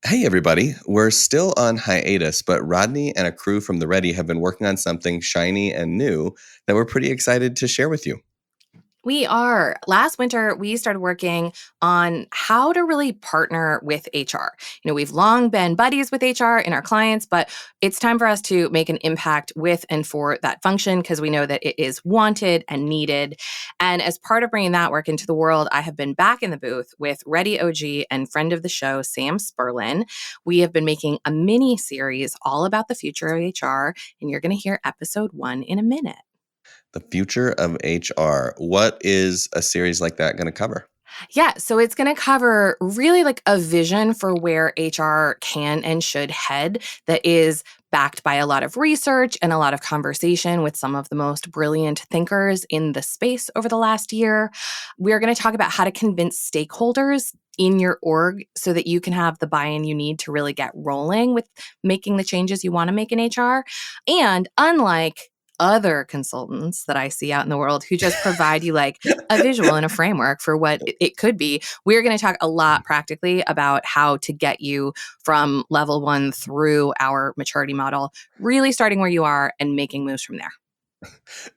Hey, everybody. We're still on hiatus, but Rodney and a crew from the Ready have been working on something shiny and new that we're pretty excited to share with you. We are. Last winter, we started working on how to really partner with HR. We've long been buddies with HR and our clients, but it's time for us to make an impact with and for that function because we know that it is wanted and needed. And as part of bringing that work into the world, I have been back in the booth with Ready OG and friend of the show, Sam Spurlin. We have been making a mini series all about the future of HR, and you're going to hear episode 1 in a minute. The future of HR. What is a series like that going to cover? Yeah, so it's going to cover really like a vision for where HR can and should head that is backed by a lot of research and a lot of conversation with some of the most brilliant thinkers in the space over the last year. We're going to talk about how to convince stakeholders in your org so that you can have the buy-in you need to really get rolling with making the changes you want to make in HR. And unlike other consultants that I see out in the world who just provide you like a visual and a framework for what it could be, we're going to talk a lot practically about how to get you from level 1 through our maturity model, really starting where you are and making moves from there.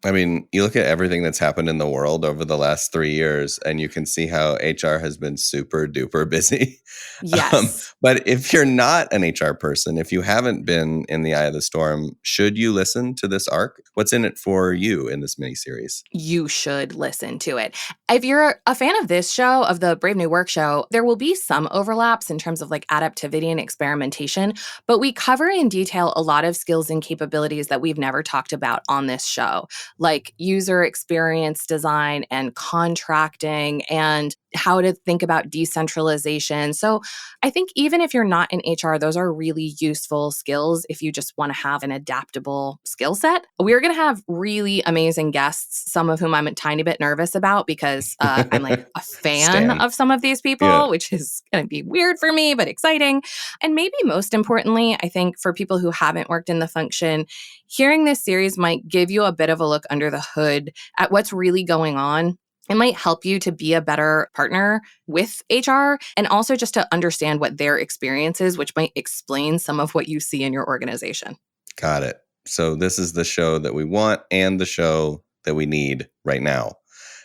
I mean, you look at everything that's happened in the world over the last 3 years, and you can see how HR has been super duper busy. Yes. But if you're not an HR person, if you haven't been in the eye of the storm, should you listen to this arc? What's in it for you in this mini series? You should listen to it. If you're a fan of this show, of the Brave New Work show, there will be some overlaps in terms of like adaptivity and experimentation, but we cover in detail a lot of skills and capabilities that we've never talked about on this show, like user experience design and contracting and how to think about decentralization. So I think even if you're not in HR, those are really useful skills if you just want to have an adaptable skill set. We're going to have really amazing guests, some of whom I'm a tiny bit nervous about because I'm like a fan of some of these people, which is going to be weird for me, but exciting. And maybe most importantly, I think for people who haven't worked in the function, hearing this series might give you a bit of a look under the hood at what's really going on. It might help you to be a better partner with HR and also just to understand what their experience is, which might explain some of what you see in your organization. Got it. So this is the show that we want and the show that we need right now.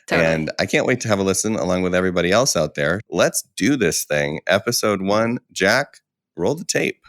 Totally. And I can't wait to have a listen along with everybody else out there. Let's do this thing. Episode 1, Jack, roll the tape.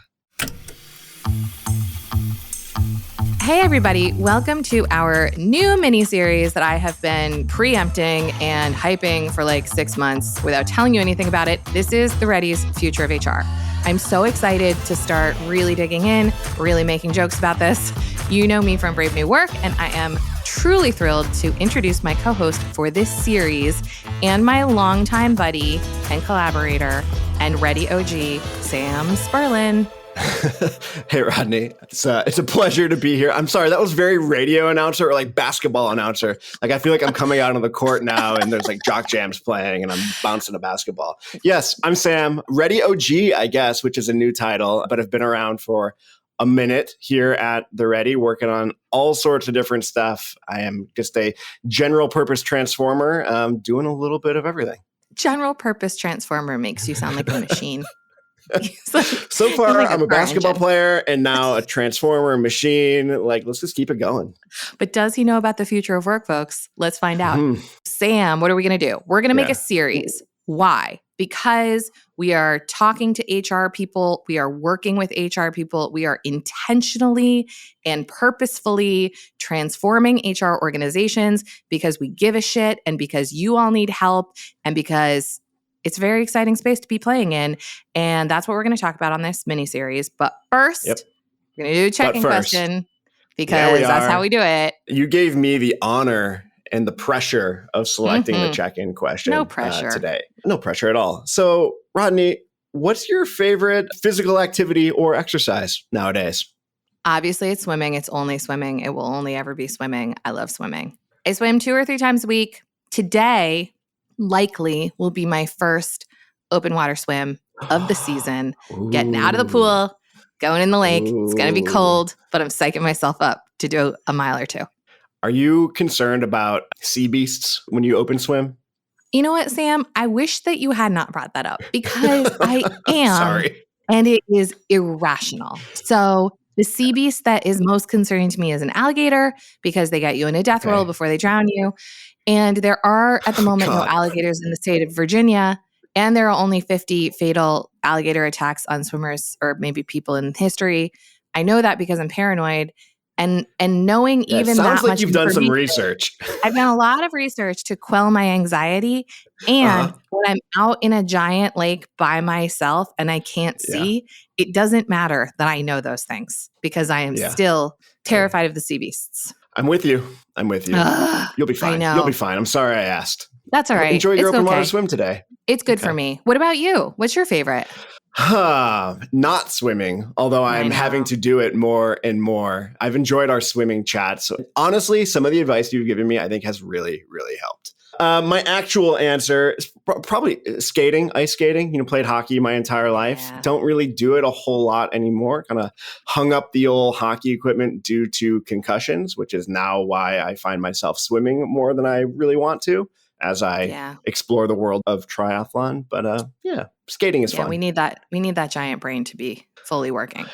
Hey, everybody. Welcome to our new mini-series that I have been preempting and hyping for like 6 months without telling you anything about it. This is The Ready's Future of HR. I'm so excited to start really digging in, really making jokes about this. You know me from Brave New Work, and I am truly thrilled to introduce my co-host for this series and my longtime buddy and collaborator and Ready OG, Sam Spurlin. Hey, Rodney. It's a pleasure to be here. I'm sorry, that was very radio announcer or like basketball announcer. Like, I feel like I'm coming out on the court now and there's like jock jams playing and I'm bouncing a basketball. Yes, I'm Sam. Ready OG, I guess, which is a new title, but I've been around for a minute here at The Ready, working on all sorts of different stuff. I am just a general purpose transformer, doing a little bit of everything. General purpose transformer makes you sound like a machine. So far, like I'm a basketball player and now a transformer machine. Like, let's just keep it going. But does he know about the future of work, folks? Let's find out. Sam, what are we going to do? We're going to make a series. Why? Because we are talking to HR people. We are working with HR people. We are intentionally and purposefully transforming HR organizations because we give a shit and because you all need help and because it's a very exciting space to be playing in. And that's what we're going to talk about on this mini-series. But first, we're going to do a check-in question because that's how we do it. You gave me the honor and the pressure of selecting the check-in question. No pressure. Today. No pressure at all. So, Rodney, what's your favorite physical activity or exercise nowadays? Obviously, it's swimming. It's only swimming. It will only ever be swimming. I love swimming. I swim 2 or 3 times a week. Today likely will be my first open water swim of the season. Getting out of the pool, going in the lake. It's going to be cold, but I'm psyching myself up to do a mile or 2. Are you concerned about sea beasts when you open swim? You know what, Sam? I wish that you had not brought that up because I am. Sorry. And it is irrational. So the sea beast that is most concerning to me is an alligator because they get you in a death roll before they drown you. And there are at the moment no alligators in the state of Virginia. And there are only 50 fatal alligator attacks on swimmers or maybe people in history. I know that because I'm paranoid. And knowing even that sounds like much you've done some research. I've done a lot of research to quell my anxiety. And when I'm out in a giant lake by myself and I can't see, it doesn't matter that I know those things because I am still terrified of the sea beasts. I'm with you. You'll be fine. I know. You'll be fine. I'm sorry I asked. That's all right. Enjoy your open water swim today. It's good for me. What about you? What's your favorite? Not swimming, although I'm having to do it more and more. I've enjoyed our swimming chats. Honestly, some of the advice you've given me, I think has really, really helped. My actual answer is probably skating, ice skating. Played hockey my entire life. Yeah. Don't really do it a whole lot anymore. Kind of hung up the old hockey equipment due to concussions, which is now why I find myself swimming more than I really want to as I explore the world of triathlon. But skating is fun. We need that giant brain to be fully working.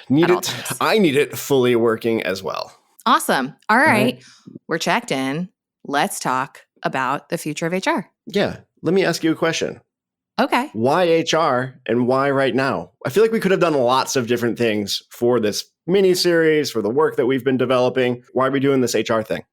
I need it fully working as well. Awesome. All right. We're checked in. Let's talk about the future of HR. Yeah. Let me ask you a question. Okay. Why HR and why right now? I feel like we could have done lots of different things for this mini-series, for the work that we've been developing. Why are we doing this HR thing?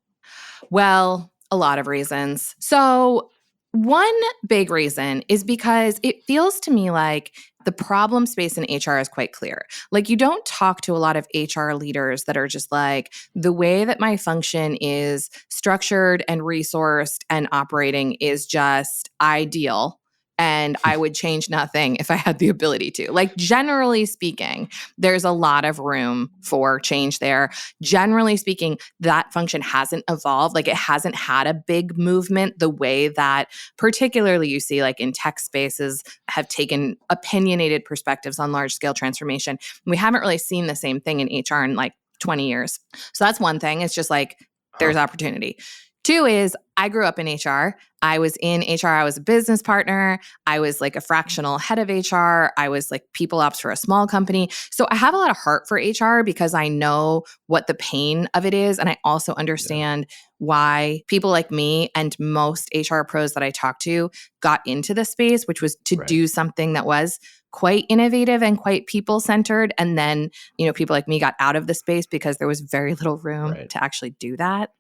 Well, a lot of reasons. So one big reason is because it feels to me like the problem space in HR is quite clear. Like you don't talk to a lot of HR leaders that are just like, the way that my function is structured and resourced and operating is just ideal. And I would change nothing if I had the ability to. Like, generally speaking, there's a lot of room for change there. Generally speaking, that function hasn't evolved. Like, it hasn't had a big movement the way that particularly you see like in tech spaces have taken opinionated perspectives on large-scale transformation. We haven't really seen the same thing in HR in like 20 years. So that's one thing. It's just like there's opportunity. Two is I grew up in HR. I was in HR. I was a business partner. I was like a fractional head of HR. I was like people ops for a small company. So I have a lot of heart for HR because I know what the pain of it is. And I also understand why people like me and most HR pros that I talked to got into the space, which was to do something that was quite innovative and quite people-centered. And then, people like me got out of the space because there was very little room to actually do that.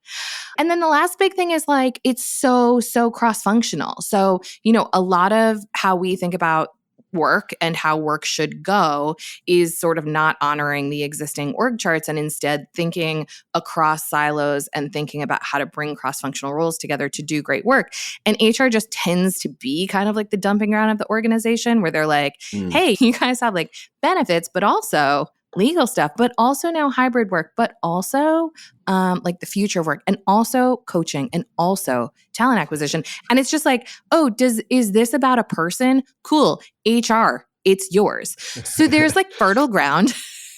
And then the last big thing is like, it's so cross-functional. So, a lot of how we think about work and how work should go is sort of not honoring the existing org charts and instead thinking across silos and thinking about how to bring cross-functional roles together to do great work. And HR just tends to be kind of like the dumping ground of the organization where they're like, hey, you guys have like benefits, but also legal stuff, but also now hybrid work, but also like the future of work and also coaching and also talent acquisition. And it's just like, is this about a person? Cool. HR, it's yours. So there's like fertile ground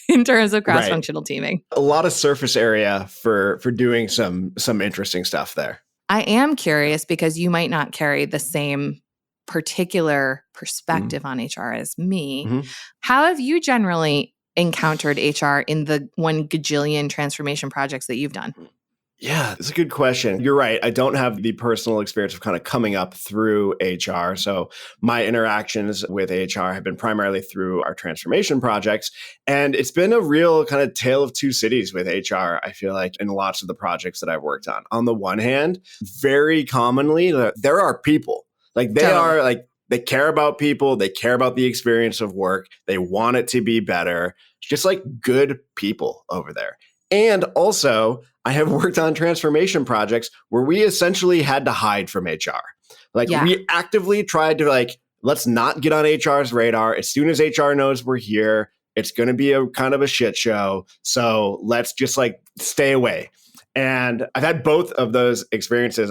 in terms of cross-functional teaming. A lot of surface area for doing some interesting stuff there. I am curious because you might not carry the same particular perspective on HR as me. Mm-hmm. How have you generally encountered HR in the 1 gajillion transformation projects that you've done? Yeah, it's a good question. You're right. I don't have the personal experience of kind of coming up through HR. So my interactions with HR have been primarily through our transformation projects. And it's been a real kind of tale of two cities with HR, I feel like, in lots of the projects that I've worked on. On the one hand, very commonly, there are people. Like they are like, they care about people. They care about the experience of work. They want it to be better. It's just like good people over there. And also, I have worked on transformation projects where we essentially had to hide from HR. Like we actively tried to like, let's not get on HR's radar. As soon as HR knows we're here, it's going to be a kind of a shit show. So let's just like stay away. And I've had both of those experiences.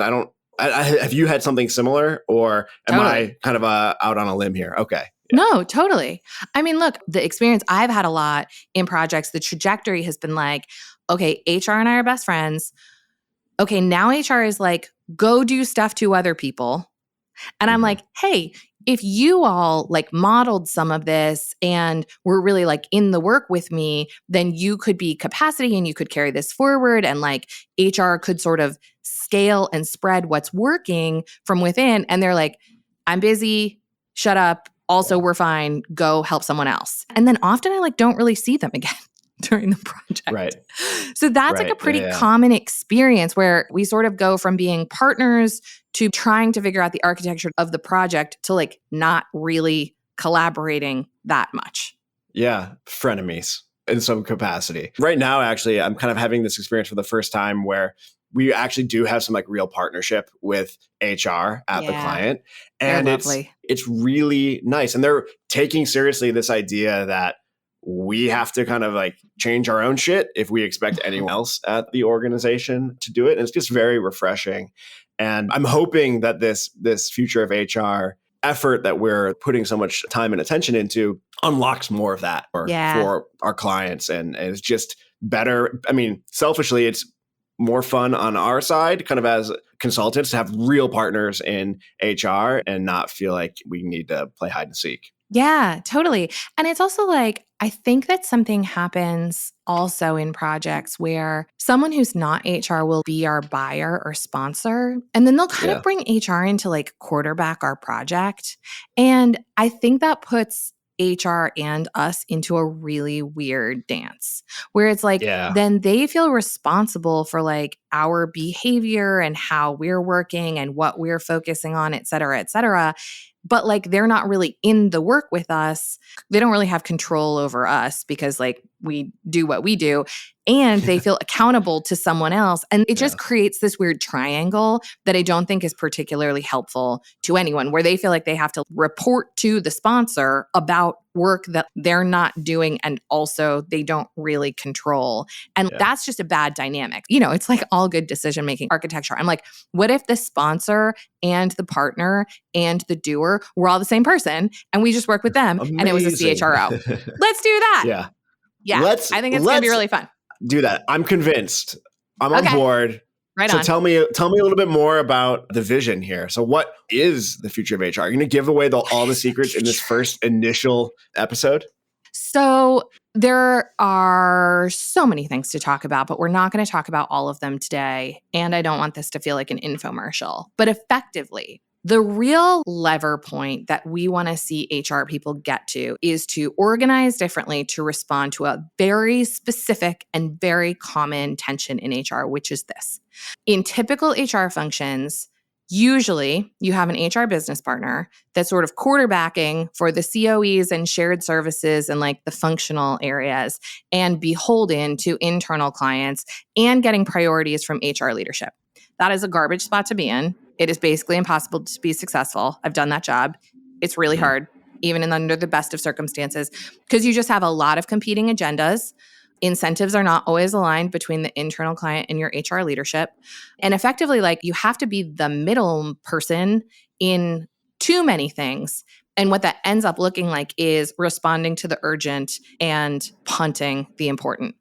Have you had something similar or am I kind of out on a limb here? Okay. Yeah. No, totally. I mean, look, the experience I've had a lot in projects, the trajectory has been like, okay, HR and I are best friends. Okay, now HR is like, go do stuff to other people. And I'm like, hey, if you all like modeled some of this and were really like in the work with me, then you could be capacity and you could carry this forward, and like HR could sort of scale and spread what's working from within. And they're like, I'm busy, shut up. Also, we're fine. Go help someone else. And then often I like don't really see them again during the project. Right. So that's like a pretty common experience where we sort of go from being partners to trying to figure out the architecture of the project to like not really collaborating that much. Yeah, frenemies in some capacity. Right now, actually, I'm kind of having this experience for the first time where we actually do have some like real partnership with HR at the client. And it's really nice. And they're taking seriously this idea that we have to kind of like change our own shit if we expect anyone else at the organization to do it. And it's just very refreshing. And I'm hoping that this future of HR effort that we're putting so much time and attention into unlocks more of that for our clients. And it's just better. I mean, selfishly, it's more fun on our side, kind of as consultants, to have real partners in HR and not feel like we need to play hide and seek. Yeah, totally. And it's also like, I think that something happens also in projects where someone who's not HR will be our buyer or sponsor, and then they'll kind of bring HR in to like quarterback our project. And I think that puts HR and us into a really weird dance where it's like, then they feel responsible for like our behavior and how we're working and what we're focusing on, et cetera, et cetera. But like, they're not really in the work with us. They don't really have control over us because like we do what we do, and they feel accountable to someone else. And it just creates this weird triangle that I don't think is particularly helpful to anyone, where they feel like they have to report to the sponsor about work that they're not doing and also they don't really control. And that's just a bad dynamic. You know, it's like all good decision-making architecture. I'm like, what if the sponsor and the partner and the doer were all the same person and we just worked with them and it was a CHRO? Let's do that. Yeah. I think it's going to be really fun. Do that. I'm convinced. I'm on board. Right so on. Tell me a little bit more about the vision here. So what is the future of HR? Are you going to give away all the secrets in this first initial episode? So there are so many things to talk about, but we're not going to talk about all of them today. And I don't want this to feel like an infomercial. But effectively, the real lever point that we want to see HR people get to is to organize differently to respond to a very specific and very common tension in HR, which is this. In typical HR functions, usually you have an HR business partner that's sort of quarterbacking for the COEs and shared services and like the functional areas and beholden to internal clients and getting priorities from HR leadership. That is a garbage spot to be in. It is basically impossible to be successful. I've done that job. It's really hard, even under the best of circumstances, because you just have a lot of competing agendas. Incentives are not always aligned between the internal client and your HR leadership. And effectively, like, you have to be the middle person in too many things. And what that ends up looking like is responding to the urgent and punting the important.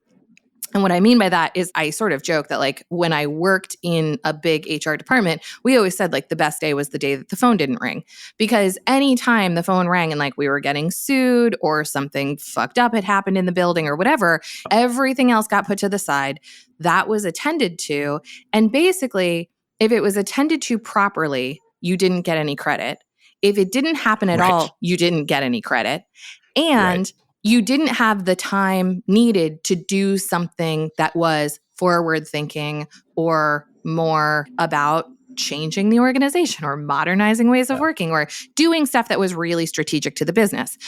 And what I mean by that is I sort of joke that like when I worked in a big HR department, we always said like the best day was the day that the phone didn't ring, because anytime the phone rang and like we were getting sued or something fucked up had happened in the building or whatever, everything else got put to the side. That was attended to. And basically, if it was attended to properly, you didn't get any credit. If it didn't happen at all, you didn't get any credit. And you didn't have the time needed to do something that was forward thinking or more about changing the organization or modernizing ways of working or doing stuff that was really strategic to the business.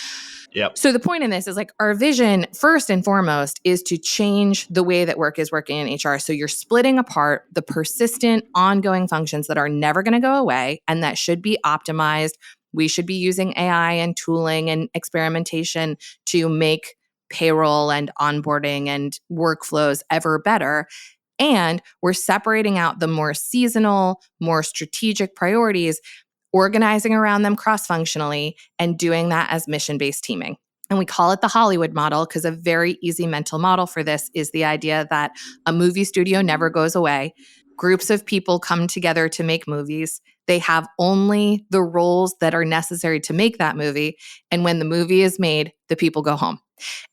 So the point in this is like our vision, first and foremost, is to change the way that work is working in HR. So you're splitting apart the persistent, ongoing functions that are never going to go away and that should be optimized. We should be using AI and tooling and experimentation to make payroll and onboarding and workflows ever better. And we're separating out the more seasonal, more strategic priorities, organizing around them cross-functionally, and doing that as mission-based teaming. And we call it the Hollywood model because a very easy mental model for this is the idea that a movie studio never goes away. Groups of people come together to make movies. They have only the roles that are necessary to make that movie. And when the movie is made, the people go home.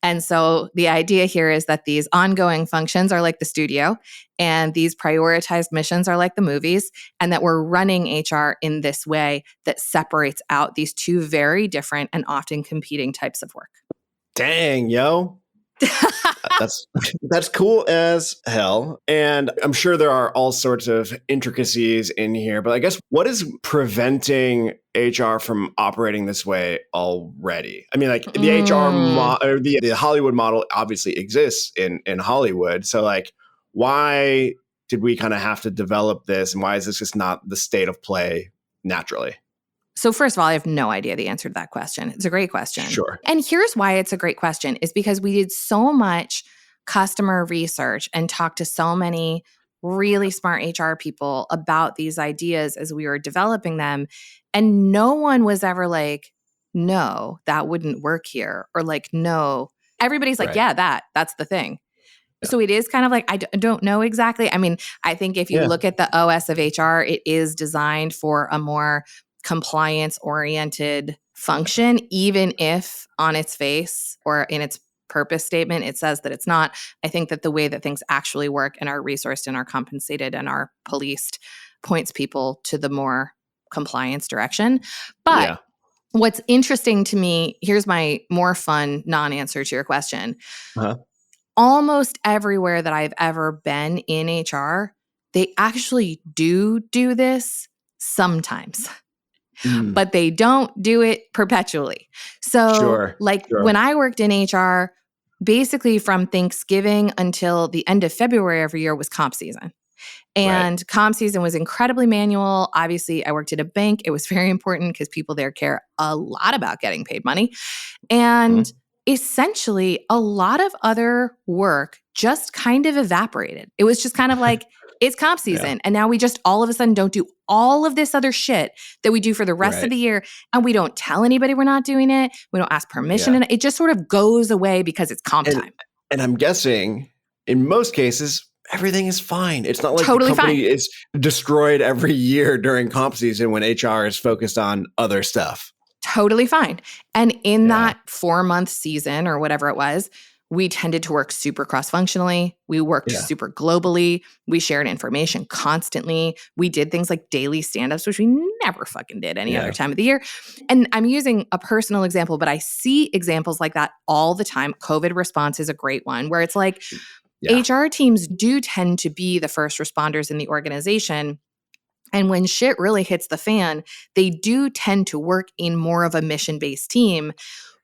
And so the idea here is that these ongoing functions are like the studio, and these prioritized missions are like the movies, and that we're running HR in this way that separates out these two very different and often competing types of work. Dang, yo. That's cool as hell. And I'm sure there are all sorts of intricacies in here, but I guess what is preventing HR from operating this way already? I mean, like the HR or the Hollywood model obviously exists in Hollywood. So like, why did we kind of have to develop this? And why is this just not the state of play naturally? So first of all, I have no idea the answer to that question. It's a great question. Sure. And here's why it's a great question is because we did so much customer research and talked to so many really smart HR people about these ideas as we were developing them. And no one was ever like, no, that wouldn't work here. Or like, no. Everybody's like, yeah, that's the thing. Yeah. So it is kind of like, I don't know exactly. I mean, I think if you look at the OS of HR, it is designed for a more compliance-oriented function, even if on its face or in its purpose statement, it says that it's not. I think that the way that things actually work and are resourced and are compensated and are policed points people to the more compliance direction. But what's interesting to me, here's my more fun non-answer to your question. Almost everywhere that I've ever been in HR, they actually do this sometimes. But they don't do it perpetually. So when I worked in HR, basically from Thanksgiving until the end of February every year was comp season. And comp season was incredibly manual. Obviously, I worked at a bank. It was very important because people there care a lot about getting paid money. And essentially, a lot of other work just kind of evaporated. It was just kind of like, it's comp season. And now we just all of a sudden don't do all of this other shit that we do for the rest of the year. And we don't tell anybody we're not doing it. We don't ask permission. And it just sort of goes away because it's comp time. And I'm guessing in most cases, everything is fine. It's not like totally the company fine. is destroyed every year during comp season when HR is focused on other stuff. Totally fine. And in that 4-month season or whatever it was, we tended to work super cross-functionally. We worked super globally. We shared information constantly. We did things like daily stand-ups, which we never fucking did any other time of the year. And I'm using a personal example, but I see examples like that all the time. COVID response is a great one where it's like HR teams do tend to be the first responders in the organization. And when shit really hits the fan, they do tend to work in more of a mission-based team.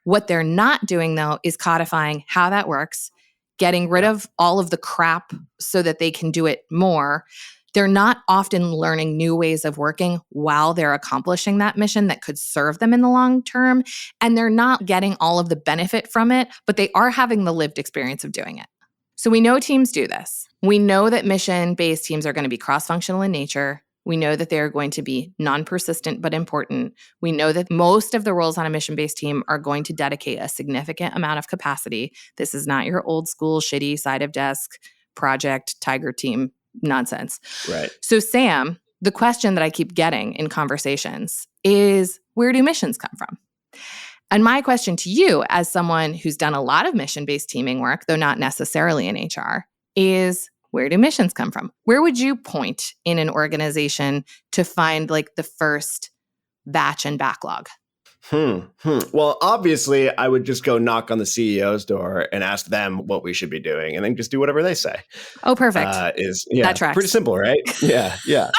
What they're not doing, though, is codifying how that works, getting rid of all of the crap so that they can do it more. They're not often learning new ways of working while they're accomplishing that mission that could serve them in the long term. And they're not getting all of the benefit from it, but they are having the lived experience of doing it. So we know teams do this. We know that mission-based teams are going to be cross-functional in nature. We know that they're going to be non-persistent but important. We know that most of the roles on a mission-based team are going to dedicate a significant amount of capacity. This is not your old school, shitty side of desk project tiger team nonsense. Right. So Sam, the question that I keep getting in conversations is, where do missions come from? And my question to you, as someone who's done a lot of mission-based teaming work, though not necessarily in HR, is, where do missions come from? Where would you point in an organization to find like the first batch and backlog? Well, obviously, I would just go knock on the CEO's door and ask them what we should be doing, and then just do whatever they say. Oh, perfect. That tracks. Pretty simple, right? Yeah.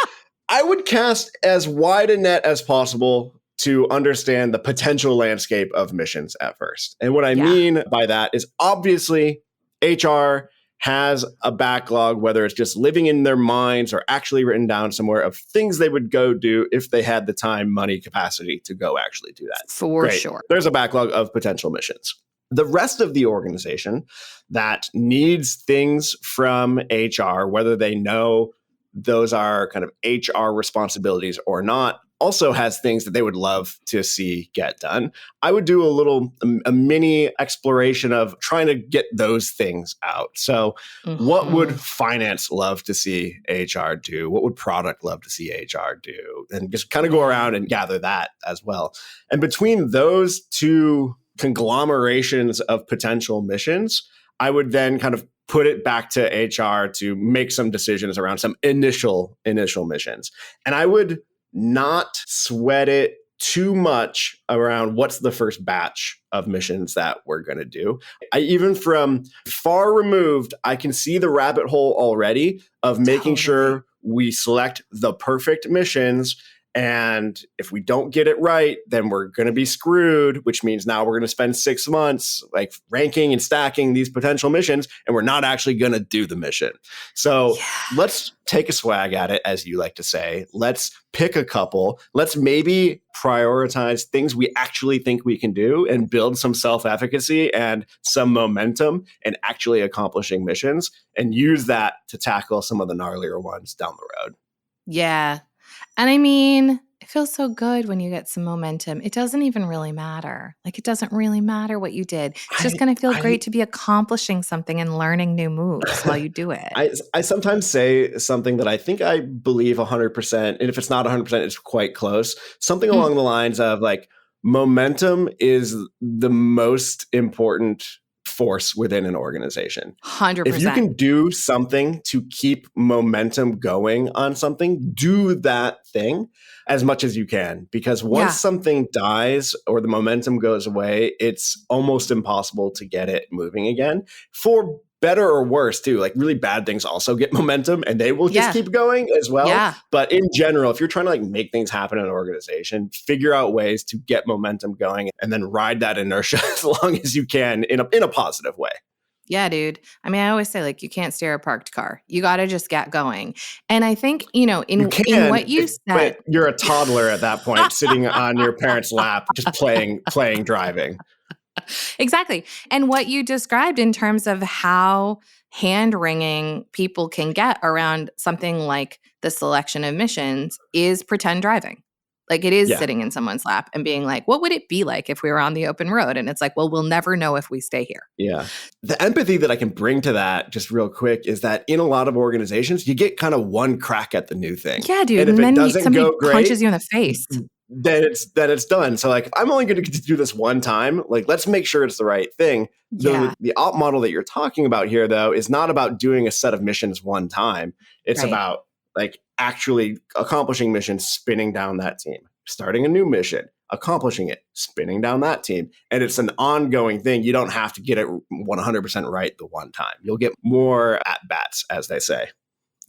I would cast as wide a net as possible to understand the potential landscape of missions at first. And what I mean by that is obviously HR has a backlog, whether it's just living in their minds or actually written down somewhere, of things they would go do if they had the time, money, capacity to go actually do that. For sure. There's a backlog of potential missions. The rest of the organization that needs things from HR, whether they know those are kind of HR responsibilities or not, also has things that they would love to see get done. I would do a mini exploration of trying to get those things out. So what would finance love to see HR do? What would product love to see HR do? And just kind of go around and gather that as well. And between those two conglomerations of potential missions, I would then kind of put it back to HR to make some decisions around some initial missions. And I would not sweat it too much around what's the first batch of missions that we're going to do. Even from far removed, I can see the rabbit hole already of making sure we select the perfect missions. And if we don't get it right, then we're going to be screwed, which means now we're going to spend 6 months like ranking and stacking these potential missions, and we're not actually going to do the mission. So let's take a swag at it, as you like to say. Let's pick a couple. Let's maybe prioritize things we actually think we can do and build some self-efficacy and some momentum in actually accomplishing missions, and use that to tackle some of the gnarlier ones down the road. Yeah. And I mean, it feels so good when you get some momentum. It doesn't even really matter. Like, it doesn't really matter what you did. It's just going to feel great to be accomplishing something and learning new moves while you do it. I sometimes say something that I think I believe 100%. And if it's not 100%, it's quite close. Something along the lines of like, momentum is the most important force within an organization. 100%. If you can do something to keep momentum going on something, do that thing as much as you can. Because once something dies or the momentum goes away, it's almost impossible to get it moving again. For better or worse too, like really bad things also get momentum and they will just keep going as well. Yeah. But in general, if you're trying to like make things happen in an organization, figure out ways to get momentum going and then ride that inertia as long as you can in a positive way. Yeah, dude. I mean, I always say, like, you can't steer a parked car. You got to just get going. And I think, in what you said, but you're a toddler at that point, sitting on your parents' lap, just playing driving. Exactly. And what you described in terms of how hand-wringing people can get around something like the selection of missions is pretend driving. Like, it is sitting in someone's lap and being like, what would it be like if we were on the open road? And it's like, well, we'll never know if we stay here. Yeah. The empathy that I can bring to that, just real quick, is that in a lot of organizations, you get kind of one crack at the new thing. Yeah, dude. And if then it doesn't somebody go great, punches you in the face. Then it's done. So like, if I'm only going to do this one time, like, let's make sure it's the right thing. Yeah. The op model that you're talking about here, though, is not about doing a set of missions one time. It's about like actually accomplishing missions, spinning down that team, starting a new mission, accomplishing it, spinning down that team. And it's an ongoing thing. You don't have to get it 100% right the one time. You'll get more at-bats, as they say.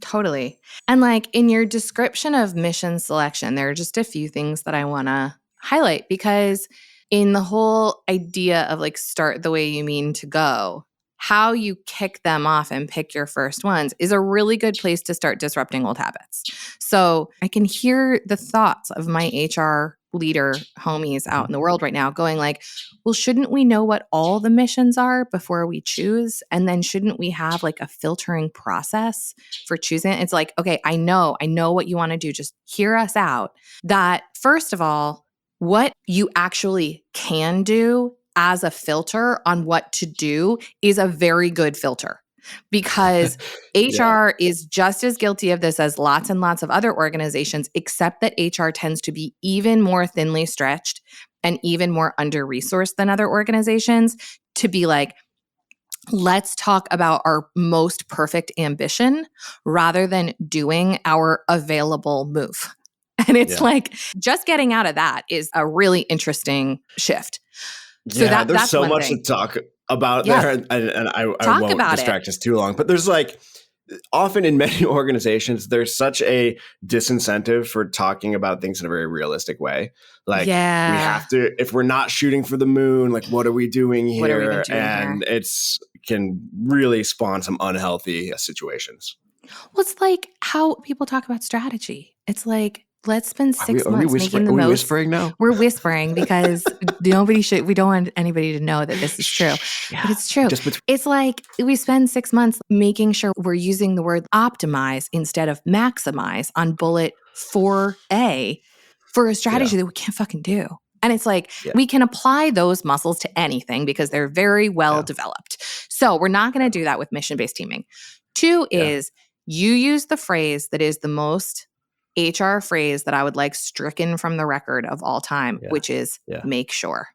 Totally. And like in your description of mission selection, there are just a few things that I want to highlight, because in the whole idea of like start the way you mean to go, how you kick them off and pick your first ones is a really good place to start disrupting old habits. So I can hear the thoughts of my HR leader homies out in the world right now going like, well, shouldn't we know what all the missions are before we choose? And then shouldn't we have like a filtering process for choosing? It's like, okay, I know what you want to do. Just hear us out. That first of all, what you actually can do as a filter on what to do is a very good filter, because HR is just as guilty of this as lots and lots of other organizations, except that HR tends to be even more thinly stretched and even more under-resourced than other organizations to be like, let's talk about our most perfect ambition rather than doing our available move. And it's like, just getting out of that is a really interesting shift. So there's so much to talk about there, and I won't distract us too long. But there's like, often in many organizations, there's such a disincentive for talking about things in a very realistic way. Like, we have to, if we're not shooting for the moon, like, what are we doing here? It's can really spawn some unhealthy situations. Well, it's like how people talk about strategy. It's like, let's spend 6 months making the most. Are we whispering now? We're whispering because we don't want anybody to know that this is true. But it's true. It's like we spend 6 months making sure we're using the word optimize instead of maximize on bullet 4A. for a strategy that we can't fucking do. And it's like, we can apply those muscles to anything because they're very well developed. So we're not going to do that with mission-based teaming. 2 is you use the phrase that is the most HR phrase that I would like stricken from the record of all time, which is make sure.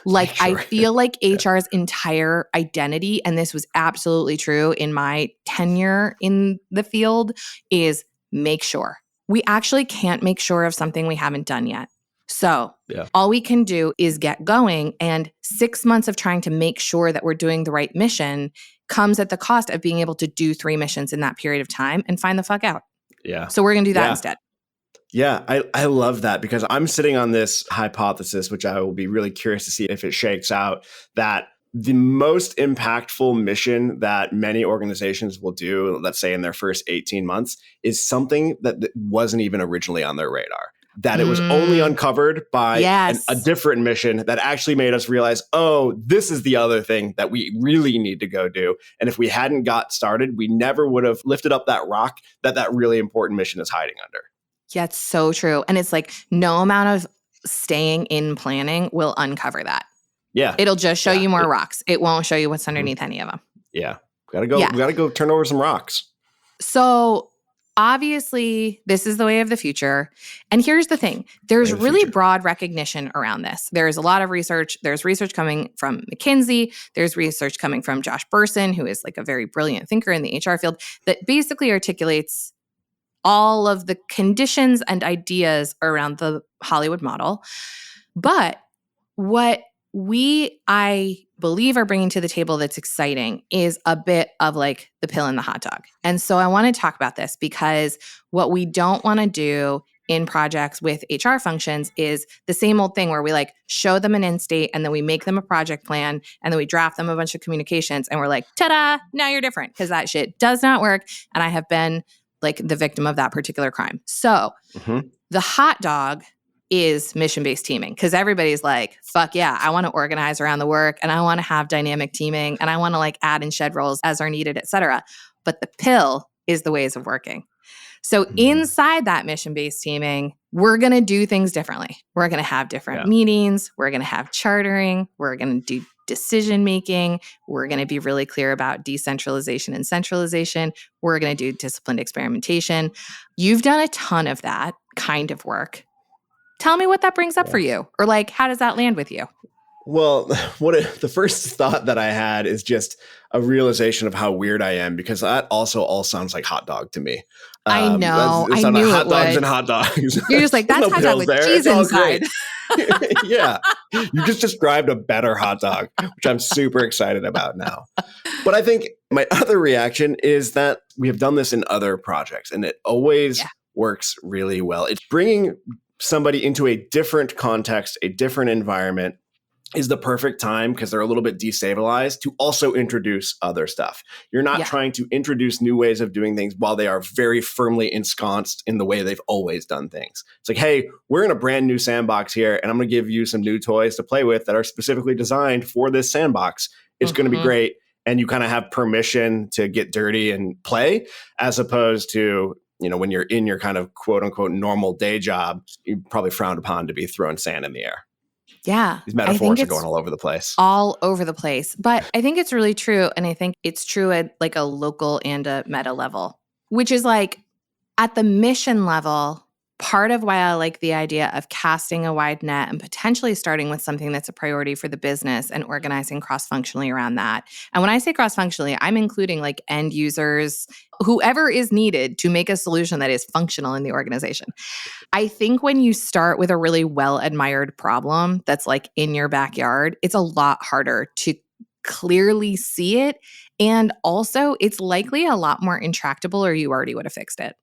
Like, I feel like HR's entire identity, and this was absolutely true in my tenure in the field, is make sure. We actually can't make sure of something we haven't done yet. So all we can do is get going, and 6 months of trying to make sure that we're doing the right mission comes at the cost of being able to do 3 missions in that period of time and find the fuck out. Yeah. So we're going to do that instead. Yeah, I love that, because I'm sitting on this hypothesis, which I will be really curious to see if it shakes out, that the most impactful mission that many organizations will do, let's say in their first 18 months, is something that wasn't even originally on their radar. That it was only uncovered by a different mission that actually made us realize, oh, this is the other thing that we really need to go do. And if we hadn't got started, we never would have lifted up that rock that really important mission is hiding under. Yeah, it's so true. And it's like no amount of staying in planning will uncover that. Yeah. It'll just show you more rocks. It won't show you what's underneath any of them. Yeah. We gotta go turn over some rocks. So obviously, this is the way of the future. And here's the thing. There's really broad recognition around this. There's a lot of research. There's research coming from McKinsey. There's research coming from Josh Bersin, who is like a very brilliant thinker in the HR field, that basically articulates all of the conditions and ideas around the Hollywood model. But what I believe are bringing to the table that's exciting is a bit of like the pill and the hot dog. And so I want to talk about this, because what we don't want to do in projects with HR functions is the same old thing where we like show them an end state and then we make them a project plan and then we draft them a bunch of communications and we're like, ta-da, now you're different, because that shit does not work. And I have been like the victim of that particular crime. So the hot dog is mission-based teaming, because everybody's like, fuck yeah, I want to organize around the work and I want to have dynamic teaming and I want to like add and shed roles as are needed, et cetera. But the pill is the ways of working. So inside that mission-based teaming, we're going to do things differently. We're going to have different meetings. We're going to have chartering. We're going to do decision-making. We're going to be really clear about decentralization and centralization. We're going to do disciplined experimentation. You've done a ton of that kind of work. Tell me what that brings up for you, or like, how does that land with you? Well, the first thought that I had is just a realization of how weird I am, because that also all sounds like hot dog to me. I know. I knew hot it dogs would. and hot dogs. You're just like, that's hot dog with cheese inside. Yeah. You just described a better hot dog, which I'm super excited about now. But I think my other reaction is that we have done this in other projects, and it always works really well. It's bringing somebody into a different context, a different environment, is the perfect time, because they're a little bit destabilized, to also introduce other stuff. You're not trying to introduce new ways of doing things while they are very firmly ensconced in the way they've always done things. It's like, hey, we're in a brand new sandbox here, and I'm going to give you some new toys to play with that are specifically designed for this sandbox. It's going to be great. And you kind of have permission to get dirty and play, as opposed to, you know, when you're in your kind of quote unquote normal day job, you probably frowned upon to be throwing sand in the air. Yeah. These metaphors are going all over the place. All over the place. But I think it's really true. And I think it's true at like a local and a meta level, which is like at the mission level, part of why I like the idea of casting a wide net and potentially starting with something that's a priority for the business and organizing cross-functionally around that. And when I say cross-functionally, I'm including like end users, whoever is needed to make a solution that is functional in the organization. I think when you start with a really well-admired problem that's like in your backyard, it's a lot harder to clearly see it. And also, it's likely a lot more intractable, or you already would have fixed it.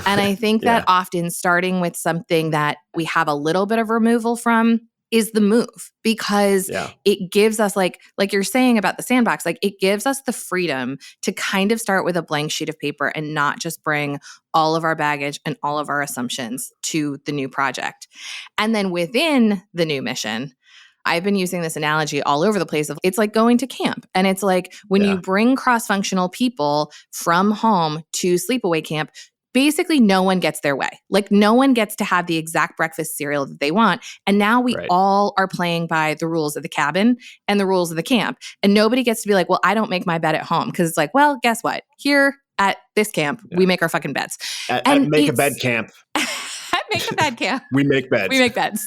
And I think that often starting with something that we have a little bit of removal from is the move, because it gives us like you're saying about the sandbox, like it gives us the freedom to kind of start with a blank sheet of paper and not just bring all of our baggage and all of our assumptions to the new project. And then within the new mission, I've been using this analogy all over the place. It's like going to camp. And it's like when you bring cross-functional people from home to sleepaway camp, basically no one gets their way. Like no one gets to have the exact breakfast cereal that they want. And now we all are playing by the rules of the cabin and the rules of the camp. And nobody gets to be like, well, I don't make my bed at home. Because it's like, well, guess what? Here at this camp, we make our fucking beds. At Make a Bed Camp. At Make a Bed Camp. We make beds. We make beds.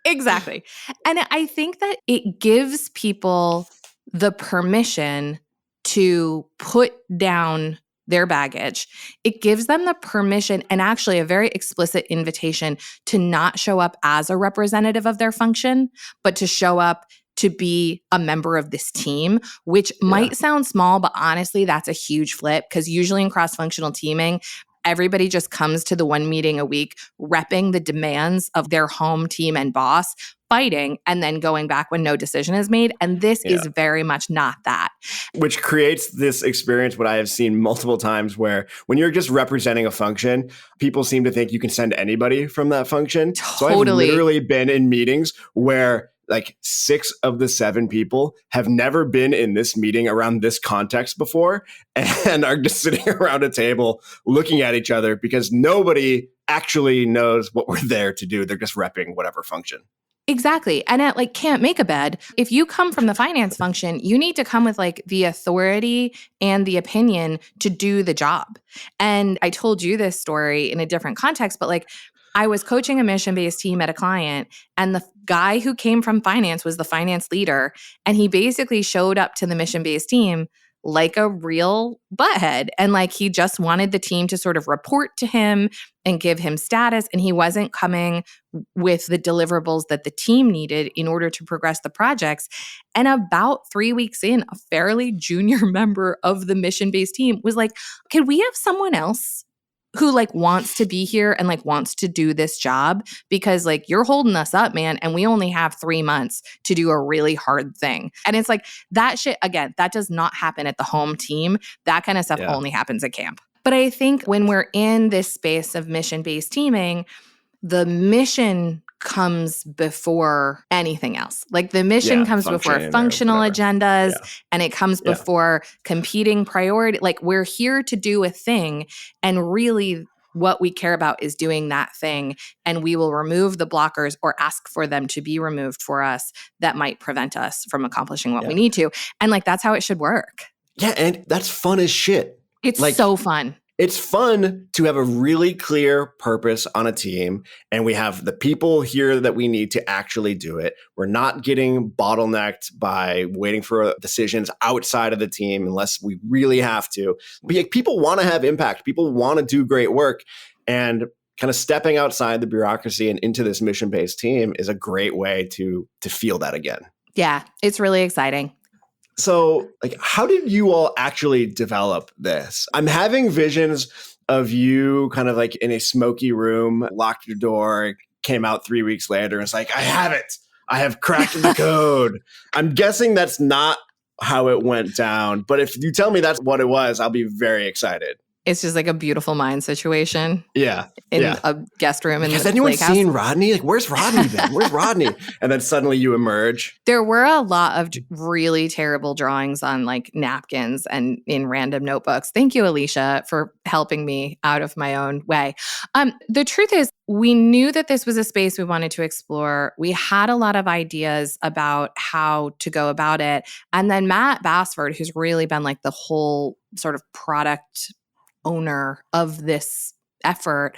Exactly. And I think that it gives people the permission to put down their baggage. It gives them the permission and actually a very explicit invitation to not show up as a representative of their function, but to show up to be a member of this team, which might sound small, but honestly, that's a huge flip because usually in cross-functional teaming, everybody just comes to the one meeting a week, repping the demands of their home team and boss, fighting, and then going back when no decision is made. And this is very much not that. Which creates this experience, what I have seen multiple times, where when you're just representing a function, people seem to think you can send anybody from that function. Totally. So I've literally been in meetings where like 6 of the 7 people have never been in this meeting around this context before and are just sitting around a table looking at each other because nobody actually knows what we're there to do. They're just repping whatever function. Exactly. And at like Can't Make a Bed, if you come from the finance function, you need to come with like the authority and the opinion to do the job. And I told you this story in a different context, but like I was coaching a mission-based team at a client, and the guy who came from finance was the finance leader. And he basically showed up to the mission-based team like a real butthead. And like he just wanted the team to sort of report to him and give him status. And he wasn't coming with the deliverables that the team needed in order to progress the projects. And about 3 weeks in, a fairly junior member of the mission-based team was like, can we have someone else who like wants to be here and like wants to do this job, because like you're holding us up, man. And we only have 3 months to do a really hard thing. And it's like that shit, again, that does not happen at the home team. That kind of stuff only happens at camp. But I think when we're in this space of mission-based teaming, the mission comes before anything else. Like the mission comes before functional agendas and it comes before competing priority. Like we're here to do a thing, and really what we care about is doing that thing, and we will remove the blockers or ask for them to be removed for us that might prevent us from accomplishing what we need to. And like that's how it should work. Yeah, and that's fun as shit. It's like, so fun. It's fun to have a really clear purpose on a team, and we have the people here that we need to actually do it. We're not getting bottlenecked by waiting for decisions outside of the team unless we really have to. But yeah, people want to have impact. People want to do great work, and kind of stepping outside the bureaucracy and into this mission-based team is a great way to feel that again. Yeah, it's really exciting. So, like, how did you all actually develop this? I'm having visions of you kind of like in a smoky room, locked your door, came out 3 weeks later, and it's like, I have it. I have cracked the code. I'm guessing that's not how it went down. But if you tell me that's what it was, I'll be very excited. It's just like a Beautiful Mind situation. Yeah. In a guest room. Has anyone seen Rodney? Like, where's Rodney then? Where's Rodney? And then suddenly you emerge. There were a lot of really terrible drawings on like napkins and in random notebooks. Thank you, Alicia, for helping me out of my own way. The truth is, we knew that this was a space we wanted to explore. We had a lot of ideas about how to go about it. And then Matt Bassford, who's really been like the whole sort of product owner of this effort,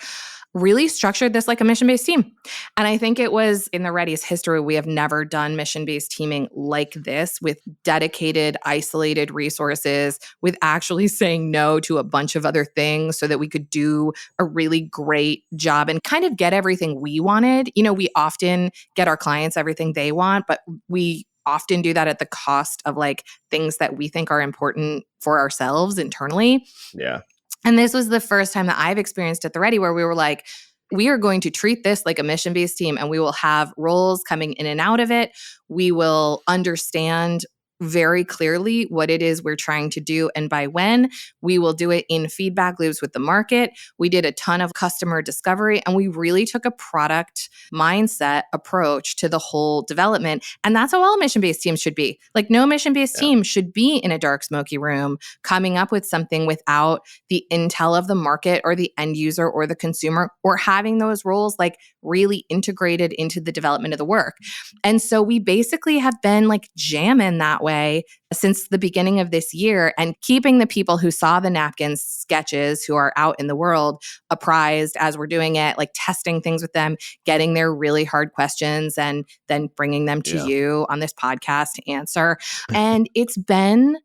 really structured this like a mission-based team. And I think it was in the Ready's history, we have never done mission-based teaming like this, with dedicated, isolated resources, with actually saying no to a bunch of other things so that we could do a really great job and kind of get everything we wanted. You know, we often get our clients everything they want, but we often do that at the cost of like things that we think are important for ourselves internally. Yeah. And this was the first time that I've experienced at the Ready where we were like, we are going to treat this like a mission-based team, and we will have roles coming in and out of it. We will understand very clearly what it is we're trying to do and by when. We will do it in feedback loops with the market. We did a ton of customer discovery, and we really took a product mindset approach to the whole development. And that's how all mission-based teams should be. Like, no mission-based team should be in a dark, smoky room coming up with something without the intel of the market or the end user or the consumer, or having those roles like really integrated into the development of the work. And so we basically have been like jamming that way since the beginning of this year, and keeping the people who saw the napkin sketches, who are out in the world, apprised as we're doing it, like testing things with them, getting their really hard questions, and then bringing them to you on this podcast to answer. And it's been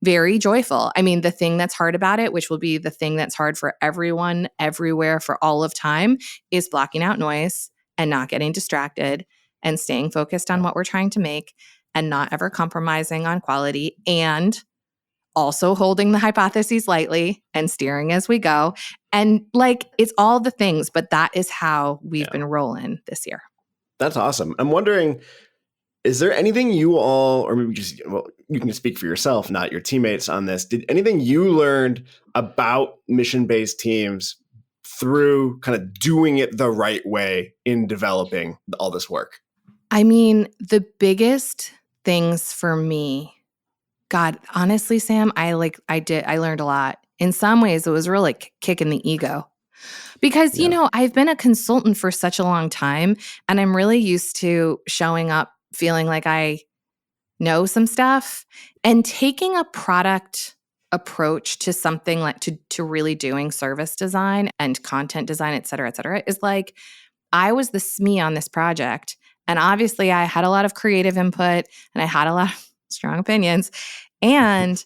very joyful. I mean, the thing that's hard about it, which will be the thing that's hard for everyone, everywhere, for all of time, is blocking out noise and not getting distracted and staying focused on what we're trying to make and not ever compromising on quality, and also holding the hypotheses lightly and steering as we go. And like, it's all the things, but that is how we've been rolling this year. That's awesome. I'm wondering, is there anything you all, or maybe just, well, you can speak for yourself, not your teammates on this. Did anything you learned about mission-based teams through kind of doing it the right way in developing all this work? I mean, the biggest things for me, God, honestly, Sam, I learned a lot. In some ways, it was really like kicking the ego. Because, you know, I've been a consultant for such a long time, and I'm really used to showing up feeling like I know some stuff, and taking a product approach to something like to really doing service design and content design, et cetera, is like, I was the SME on this project. And obviously I had a lot of creative input and I had a lot of strong opinions, and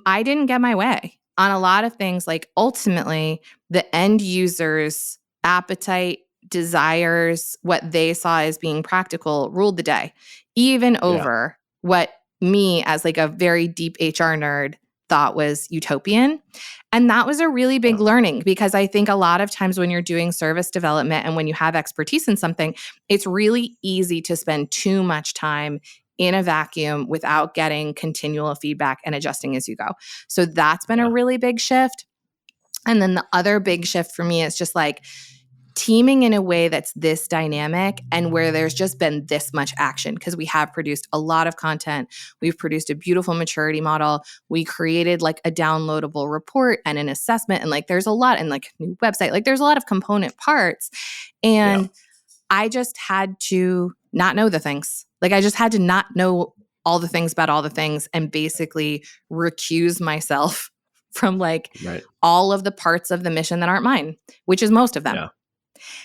I didn't get my way on a lot of things. Like, ultimately, the end user's appetite, desires, what they saw as being practical ruled the day, even over what me, as like a very deep HR nerd, thought was utopian. And that was a really big learning, because I think a lot of times when you're doing service development and when you have expertise in something, it's really easy to spend too much time in a vacuum without getting continual feedback and adjusting as you go. So that's been a really big shift. And then the other big shift for me is just like teaming in a way that's this dynamic and where there's just been this much action, because we have produced a lot of content. We've produced a beautiful maturity model. We created like a downloadable report and an assessment, and like there's a lot, and like a new website, like there's a lot of component parts. And I just had to not know the things. Like, I just had to not know all the things about all the things, and basically recuse myself from like all of the parts of the mission that aren't mine, which is most of them.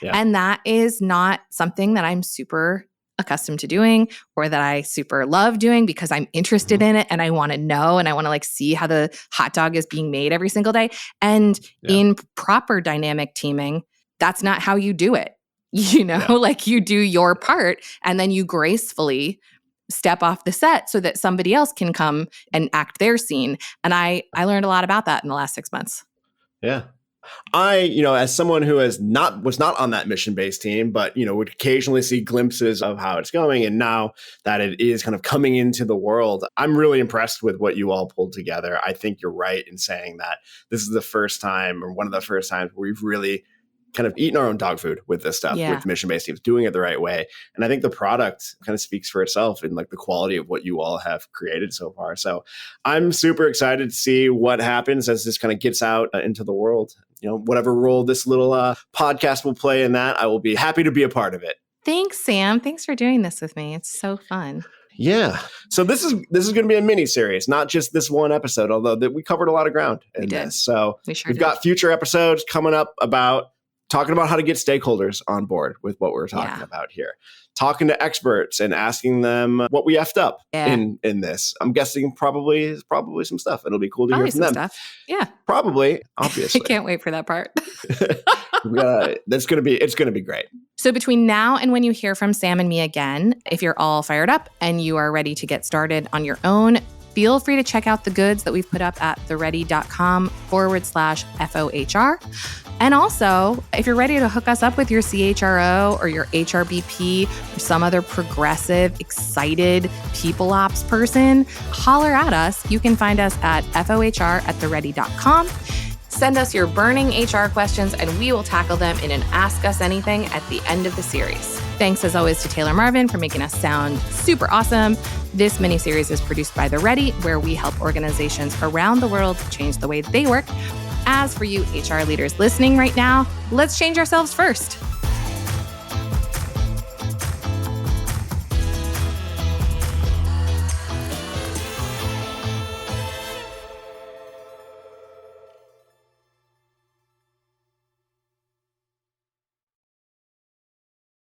And that is not something that I'm super accustomed to doing, or that I super love doing, because I'm interested in it and I want to know, and I want to like see how the hot dog is being made every single day. And in proper dynamic teaming, that's not how you do it. You know, like, you do your part and then you gracefully step off the set so that somebody else can come and act their scene. And I learned a lot about that in the last 6 months. Yeah. I, as someone who was not on that mission-based team, but, would occasionally see glimpses of how it's going. And now that it is kind of coming into the world, I'm really impressed with what you all pulled together. I think you're right in saying that this is the first time, or one of the first times, where we've really kind of eaten our own dog food with this stuff, with mission-based teams, doing it the right way. And I think the product kind of speaks for itself in like the quality of what you all have created so far. So I'm super excited to see what happens as this kind of gets out into the world. Whatever role this little podcast will play in that, I will be happy to be a part of it. Thanks, Sam. Thanks for doing this with me. It's so fun. Yeah. So this is going to be a mini series, not just this one episode, although that we covered a lot of ground in this. So we've got future episodes coming up about talking about how to get stakeholders on board with what we're talking about here, talking to experts and asking them what we effed up in this. I'm guessing probably some stuff. It'll be cool to hear from them. Stuff. Yeah, probably. Obviously, I can't wait for that part. It's going to be great. So between now and when you hear from Sam and me again, if you're all fired up and you are ready to get started on your own Feel free to check out the goods that we've put up at theready.com/FoHR. And also, if you're ready to hook us up with your CHRO or your HRBP or some other progressive, excited people ops person, holler at us. You can find us at FoHR@theready.com. Send us your burning HR questions and we will tackle them in an Ask Us Anything at the end of the series. Thanks as always to Taylor Marvin for making us sound super awesome. This miniseries is produced by The Ready, where we help organizations around the world change the way they work. As for you HR leaders listening right now, let's change ourselves first.